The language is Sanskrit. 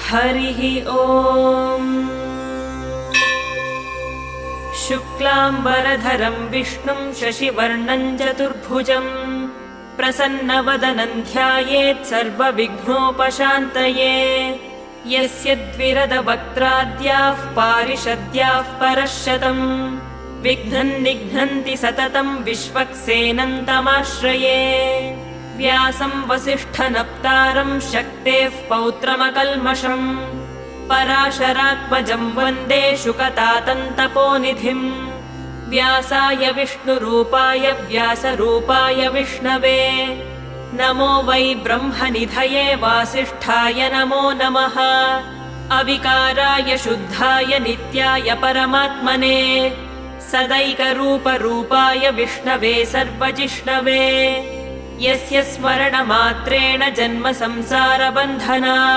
हरिः ॐ। शुक्लाम्बरधरं विष्णुं शशिवर्णं चतुर्भुजं प्रसन्नवदनं ध्यायेत् सर्वविघ्नोपशान्तये। यस्य द्विरदवक्त्राद्याः पारिषद्याः परश्शतम् विघ्नं निघ्नन्ति सततं विश्वक्सेनं तमाश्रये। व्यासं वसिष्ठनप्तारं शक्तेः पौत्रमकल्मषम् पराशरात्मजं वन्दे शुकतातन्तपोनिधिम्। व्यासाय विष्णुरूपाय व्यासरूपाय विष्णवे नमो वै ब्रह्मनिधये वासिष्ठाय नमो नमः। अविकाराय शुद्धाय नित्याय परमात्मने सदैकरूपरूपाय विष्णवे सर्वजिष्णवे। यस्य स्मरणमात्रेण जन्म संसारबन्धनात्